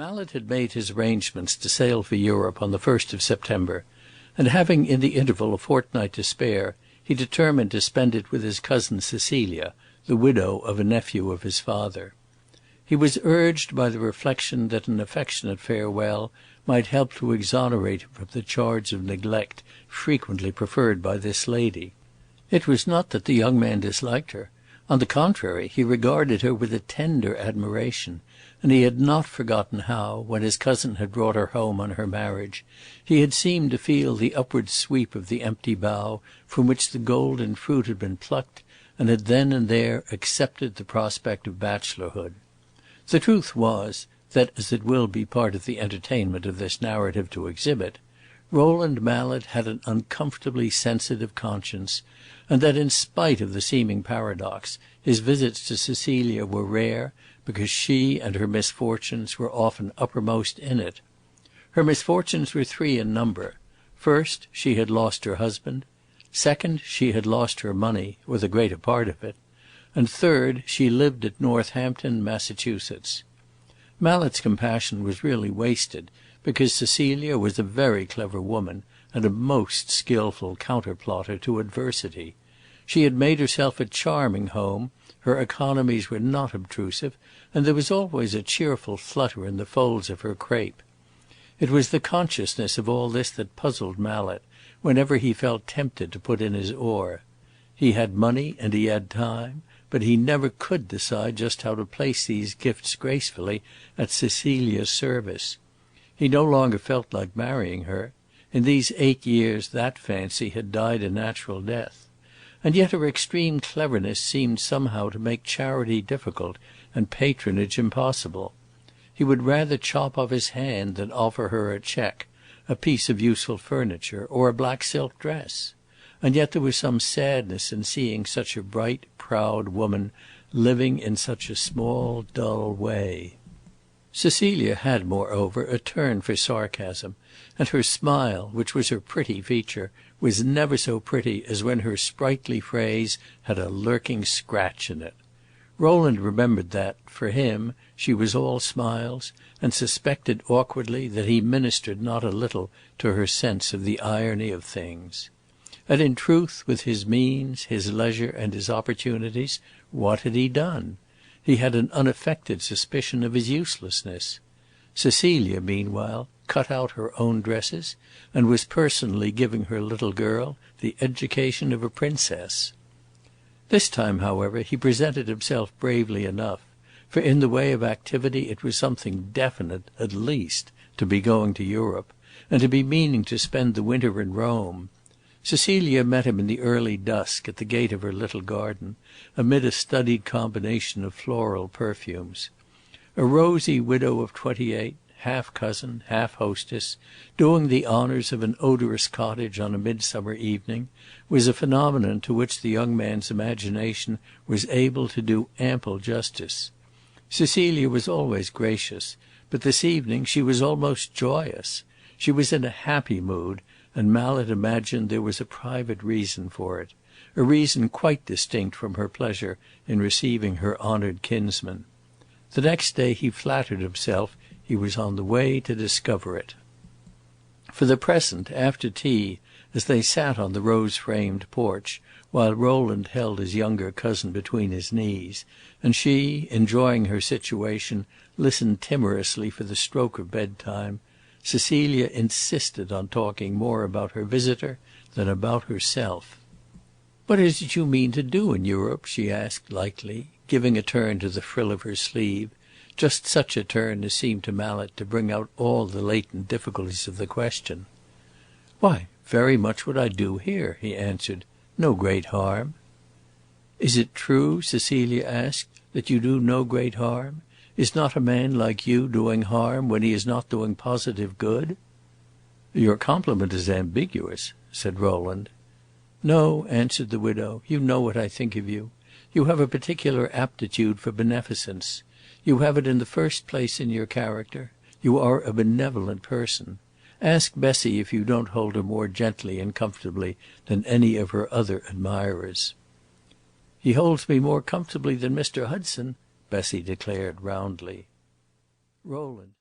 Mallet had made his arrangements to sail for Europe on the 1st of September, and having in the interval a fortnight to spare, he determined to spend it with his cousin Cecilia, the widow of a nephew of his father. He was urged by the reflection that an affectionate farewell might help to exonerate him from the charge of neglect frequently preferred by this lady. It was not that the young man disliked her. On the contrary, he regarded her with a tender admiration, and he had not forgotten how, when his cousin had brought her home on her marriage, he had seemed to feel the upward sweep of the empty bough from which the golden fruit had been plucked, and had then and there accepted the prospect of bachelorhood. The truth was that, as it will be part of the entertainment of this narrative to exhibit, Roland Mallet had an uncomfortably sensitive conscience, and that in spite of the seeming paradox, his visits to Cecilia were rare because she and her misfortunes were often uppermost in it. Her misfortunes were three in number. First, she had lost her husband. Second, she had lost her money, or the greater part of it. And third, she lived at Northampton, Massachusetts. Mallet's compassion was really wasted, because Cecilia was a very clever woman and a most skillful counterplotter to adversity. She had made herself a charming home, her economies were not obtrusive, and there was always a cheerful flutter in the folds of her crape. It was the consciousness of all this that puzzled Mallet whenever he felt tempted to put in his oar. He had money and he had time, but he never could decide just how to place these gifts gracefully at Cecilia's service. He no longer felt like marrying her. In these 8 years that fancy had died a natural death. And yet her extreme cleverness seemed somehow to make charity difficult and patronage impossible. He would rather chop off his hand than offer her a cheque, a piece of useful furniture, or a black silk dress. And yet there was some sadness in seeing such a bright, proud woman living in such a small, dull way. Cecilia had, moreover, a turn for sarcasm, and her smile, which was her pretty feature, was never so pretty as when her sprightly phrase had a lurking scratch in it. Roland remembered that, for him, she was all smiles, and suspected awkwardly that he ministered not a little to her sense of the irony of things. And in truth, with his means, his leisure, and his opportunities, what had he done? He had an unaffected suspicion of his uselessness. Cecilia, meanwhile, cut out her own dresses, and was personally giving her little girl the education of a princess. This time, however, he presented himself bravely enough, for in the way of activity it was something definite, at least, to be going to Europe, and to be meaning to spend the winter in Rome. Cecilia met him in the early dusk at the gate of her little garden, amid a studied combination of floral perfumes. A rosy widow of 28, half cousin, half hostess, doing the honours of an odorous cottage on a midsummer evening, was a phenomenon to which the young man's imagination was able to do ample justice. Cecilia was always gracious, but this evening she was almost joyous. She was in a happy mood, and Mallet imagined there was a private reason for it, a reason quite distinct from her pleasure in receiving her honoured kinsman. The next day he flattered himself he was on the way to discover it. For the present, after tea, as they sat on the rose-framed porch, while Roland held his younger cousin between his knees, and she, enjoying her situation, listened timorously for the stroke of bedtime, Cecilia insisted on talking more about her visitor than about herself. "What is it you mean to do in Europe?" she asked lightly, giving a turn to the frill of her sleeve, just such a turn as seemed to Mallet to bring out all the latent difficulties of the question. "Why, very much what I do here," he answered. "No great harm." "Is it true," Cecilia asked, "that you do no great harm? Is not a man like you doing harm when he is not doing positive good?" "Your compliment is ambiguous," said Roland. "No," answered the widow. "You know what I think of you. You have a particular aptitude for beneficence. You have it in the first place in your character. You are a benevolent person. Ask Bessie if you don't hold her more gently and comfortably than any of her other admirers." "He holds me more comfortably than Mr. Hudson," Bessie declared roundly. Roland.